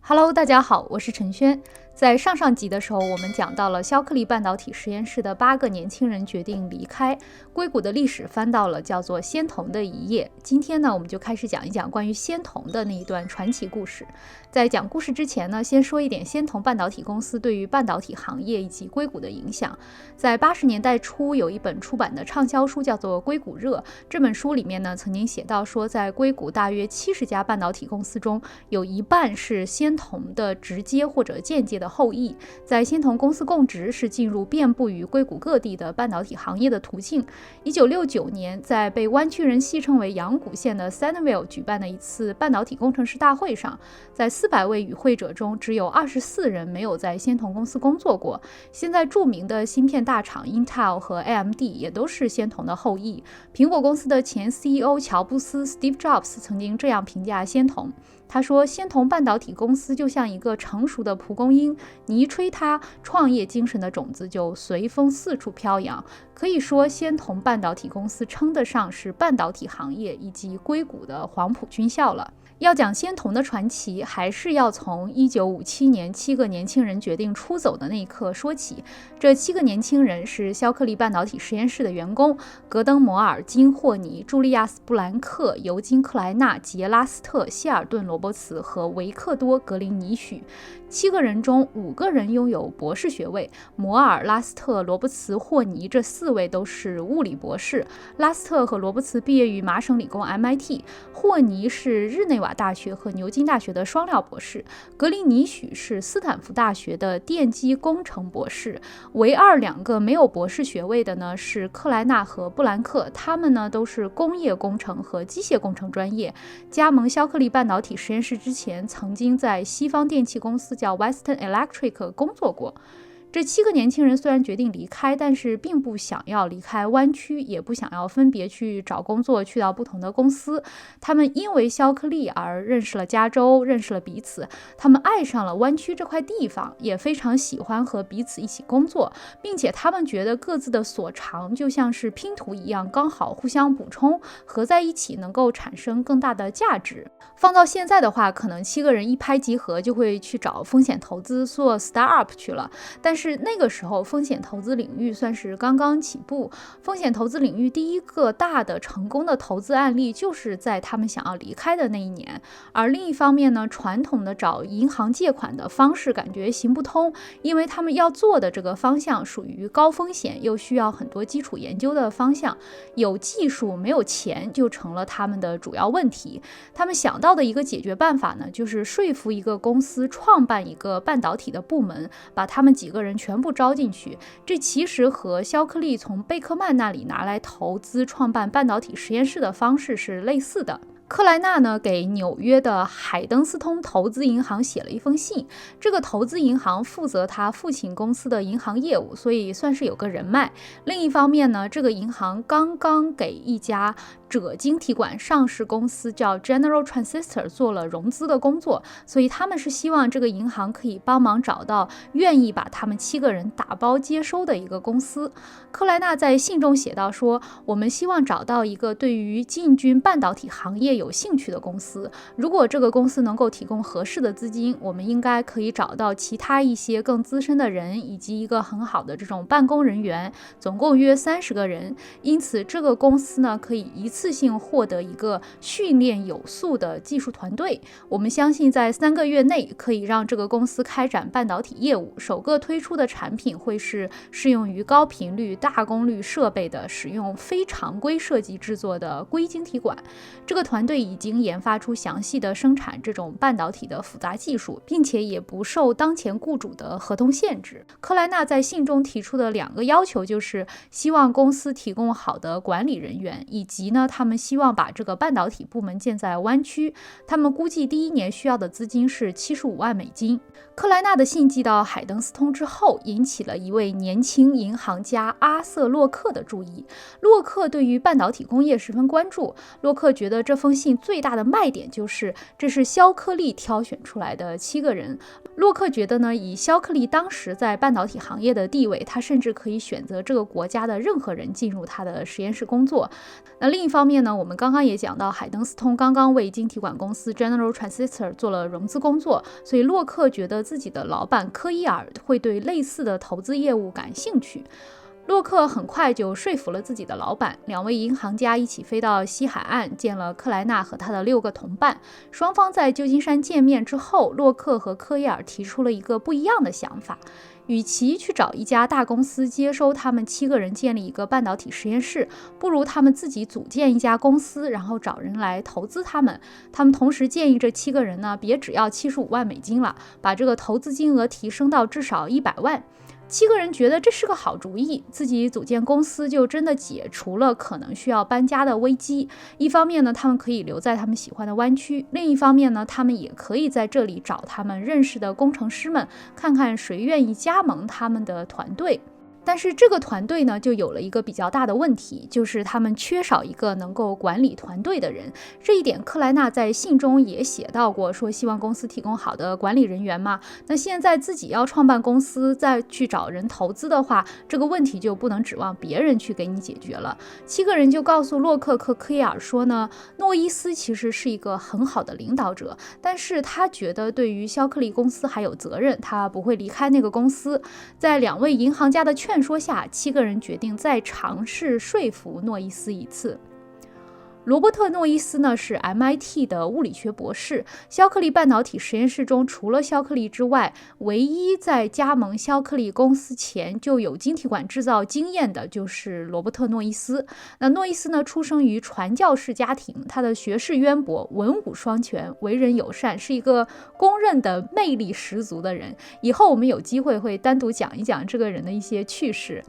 Hello， 大家好，我是陈轩。在上集的时候，我们讲到了肖克利半导体实验室的8个年轻人决定离开硅谷的历史，翻到了叫做仙童的一页。今天呢，我们就开始讲一讲关于仙童的那一段传奇故事。在讲故事之前呢，先说一点仙童半导体公司对于半导体行业以及硅谷的影响。在80年代初，有一本出版的畅销书叫做《硅谷热》。这本书里面呢，曾经写到说，在硅谷大约70家半导体公司中，有一半是仙童的直接或者间接的后裔。在仙童公司供职是进入遍布于硅谷各地的半导体行业的途径。1969年，在被湾区人戏称为阳谷县的 Sannerville 举办的一次半导体工程师大会上，在400位与会者中，只有24人没有在仙童公司工作过。现在著名的芯片大厂 Intel 和 AMD 也都是仙童的后裔。苹果公司的前 CEO 乔布斯 Steve Jobs 曾经这样评价仙童，他说，仙童半导体公司就像一个成熟的蒲公英，你一吹它，创业精神的种子就随风四处飘扬。可以说，仙童半导体公司称得上是半导体行业以及硅谷的黄埔军校了。要讲仙童的传奇，还是要从1957年7个年轻人决定出走的那一刻说起。这7个年轻人是肖克利半导体实验室的员工：格登·摩尔、金·霍尼、茱莉亚斯·布兰克、尤金·克莱纳、吉拉斯特、谢尔顿·罗伯茨和维克多·格林尼许。7个人中5个人拥有博士学位，摩尔、拉斯特、罗伯茨、霍尼这4位都是物理博士。拉斯特和罗伯茨毕业于麻省理工 MIT， 霍尼是日内瓦大学和牛津大学的双料博士，格林尼许是斯坦福大学的电机工程博士。唯二2个没有博士学位的呢是克莱纳和布兰克，他们呢都是工业工程和机械工程专业。加盟肖克利半导体实验室之前，曾经在西方电器公司叫 Western Electric 工作过。这7个年轻人虽然决定离开，但是并不想要离开湾区，也不想要分别去找工作，去到不同的公司。他们因为肖克利而认识了加州，认识了彼此。他们爱上了湾区这块地方，也非常喜欢和彼此一起工作，并且他们觉得各自的所长就像是拼图一样，刚好互相补充，合在一起能够产生更大的价值。放到现在的话，可能7个人一拍即合，就会去找风险投资做 startup 去了。但是那个时候风险投资领域算是刚刚起步，风险投资领域第一个大的成功的投资案例就是在他们想要离开的那一年。而另一方面呢，传统的找银行借款的方式感觉行不通，因为他们要做的这个方向属于高风险又需要很多基础研究的方向，有技术没有钱就成了他们的主要问题。他们想到的一个解决办法呢，就是说服一个公司创办一个半导体的部门，把他们几个人全部招进去。这其实和肖克利从贝克曼那里拿来投资创办半导体实验室的方式是类似的。克莱纳呢，给纽约的海登斯通投资银行写了一封信，这个投资银行负责他父亲公司的银行业务，所以算是有个人脉。另一方面呢，这个银行刚刚给一家锗晶体管上市公司叫 General Transistor 做了融资的工作，所以他们是希望这个银行可以帮忙找到愿意把他们7个人打包接收的一个公司。克莱纳在信中写道说，我们希望找到一个对于进军半导体行业有兴趣的公司，如果这个公司能够提供合适的资金，我们应该可以找到其他一些更资深的人，以及一个很好的这种办公人员，总共约30个人。因此这个公司呢，可以一次性获得一个训练有素的技术团队。我们相信在3个月内可以让这个公司开展半导体业务，首个推出的产品会是适用于高频率大功率设备的使用非常规设计制作的硅晶体管。这个团队已经研发出详细的生产这种半导体的复杂技术，并且也不受当前雇主的合同限制。克莱纳在信中提出的2个要求，就是希望公司提供好的管理人员，以及呢，他们希望把这个半导体部门建在湾区。他们估计第1年需要的资金是75万美金。克莱纳的信寄到海登斯通之后，引起了一位年轻银行家阿瑟·洛克的注意。洛克对于半导体工业十分关注，洛克觉得这封封信最大的卖点就是这是肖克利挑选出来的7个人。洛克觉得呢，以肖克利当时在半导体行业的地位，他甚至可以选择这个国家的任何人进入他的实验室工作。那另一方面呢，我们刚刚也讲到，海登斯通刚刚为晶体管公司 General Transistor 做了融资工作，所以洛克觉得自己的老板科伊尔会对类似的投资业务感兴趣。洛克很快就说服了自己的老板，2位银行家一起飞到西海岸见了克莱纳和他的6个同伴。双方在旧金山见面之后，洛克和科伊尔提出了一个不一样的想法，与其去找一家大公司接收他们7个人建立一个半导体实验室，不如他们自己组建一家公司，然后找人来投资他们。他们同时建议这7个人呢，别只要75万美金了，把这个投资金额提升到至少100万。7个人觉得这是个好主意，自己组建公司就真的解除了可能需要搬家的危机。一方面呢，他们可以留在他们喜欢的湾区；另一方面呢，他们也可以在这里找他们认识的工程师们，看看谁愿意加盟他们的团队。但是这个团队呢，就有了一个比较大的问题，就是他们缺少一个能够管理团队的人。这一点克莱纳在信中也写到过，说希望公司提供好的管理人员嘛。那现在自己要创办公司，再去找人投资的话，这个问题就不能指望别人去给你解决了。7个人就告诉洛克和科伊尔说呢，诺伊斯其实是一个很好的领导者，但是他觉得对于肖克利公司还有责任，他不会离开那个公司。在2位银行家的劝说下，7个人决定再尝试说服诺伊斯一次。罗伯特·诺伊斯呢是 MIT 的物理学博士，肖克利半导体实验室中除了肖克利之外，唯一在加盟肖克利公司前就有晶体管制造经验的就是罗伯特·诺伊斯。那诺伊斯呢出生于传教士家庭，他的学识渊博，文武双全，为人友善，是一个公认的魅力十足的人。以后我们有机会会单独讲一讲这个人的一些趣事。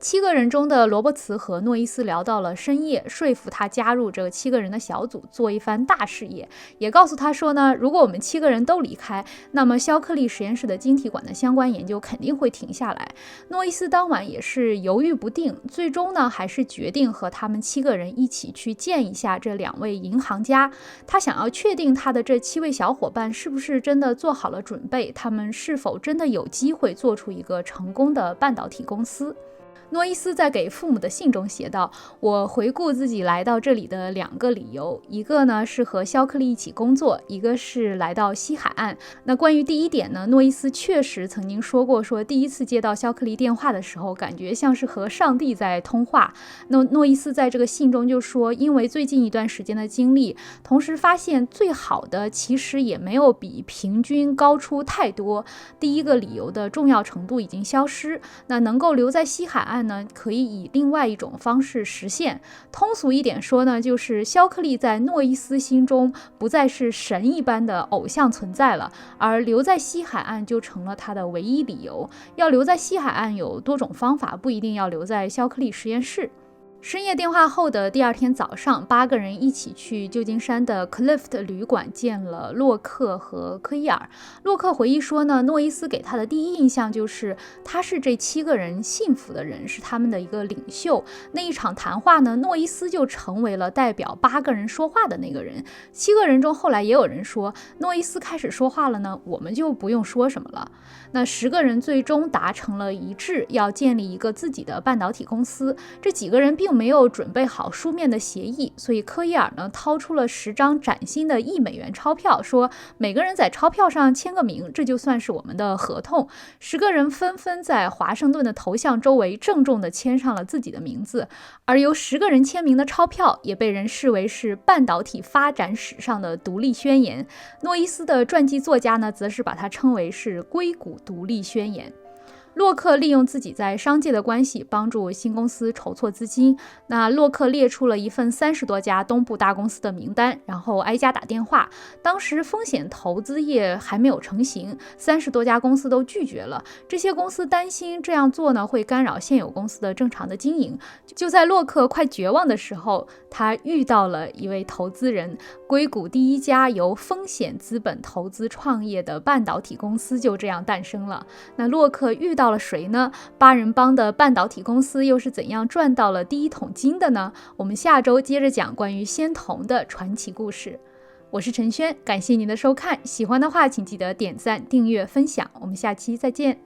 7个人中的罗伯茨和诺伊斯聊到了深夜，说服他加入这个7个人的小组，做一番大事业。也告诉他说呢，如果我们7个人都离开，那么肖克利实验室的晶体管的相关研究肯定会停下来。诺伊斯当晚也是犹豫不定，最终呢还是决定和他们7个人一起去见一下这2位银行家。他想要确定他的这7位小伙伴是不是真的做好了准备，他们是否真的有机会做出一个成功的半导体公司。诺伊斯在给父母的信中写道，我回顾自己来到这里的2个理由，一个呢是和肖克利一起工作，一个是来到西海岸。那关于第一点呢，诺伊斯确实曾经说过，说第一次接到肖克利电话的时候，感觉像是和上帝在通话。诺伊斯在这个信中就说，因为最近一段时间的经历，同时发现最好的其实也没有比平均高出太多。第一个理由的重要程度已经消失，那能够留在西海岸呢，可以以另外一种方式实现。通俗一点说呢，就是肖克利在诺伊斯心中不再是神一般的偶像存在了，而留在西海岸就成了他的唯一理由。要留在西海岸有多种方法，不一定要留在肖克利实验室。深夜电话后的第2天早上，8个人一起去旧金山的 Clift 旅馆见了洛克和科伊尔。洛克回忆说呢，诺伊斯给他的第一印象就是他是这7个人信服的人，是他们的一个领袖。那一场谈话呢，诺伊斯就成为了代表8个人说话的那个人。7个人中后来也有人说，诺伊斯开始说话了呢，我们就不用说什么了。那10个人最终达成了一致，要建立一个自己的半导体公司。这几个人并没有准备好书面的协议，所以科伊尔呢掏出了10张崭新的$1钞票，说每个人在钞票上签个名，这就算是我们的合同。10个人纷纷在华盛顿的头像周围郑重地签上了自己的名字，而由10个人签名的钞票也被人视为是半导体发展史上的独立宣言。诺伊斯的传记作家呢，则是把它称为是硅谷独立宣言。洛克利用自己在商界的关系帮助新公司筹措资金。那洛克列出了一份30多家东部大公司的名单，然后挨家打电话。当时风险投资业还没有成型，30多家公司都拒绝了。这些公司担心这样做呢会干扰现有公司的正常的经营。就在洛克快绝望的时候，他遇到了一位投资人，硅谷第1家由风险资本投资创业的半导体公司就这样诞生了。那洛克遇到了谁呢？八人帮的半导体公司又是怎样赚到了第一桶金的呢？我们下周接着讲关于仙童的传奇故事。我是陈轩，感谢您的收看，喜欢的话请记得点赞、订阅、分享，我们下期再见。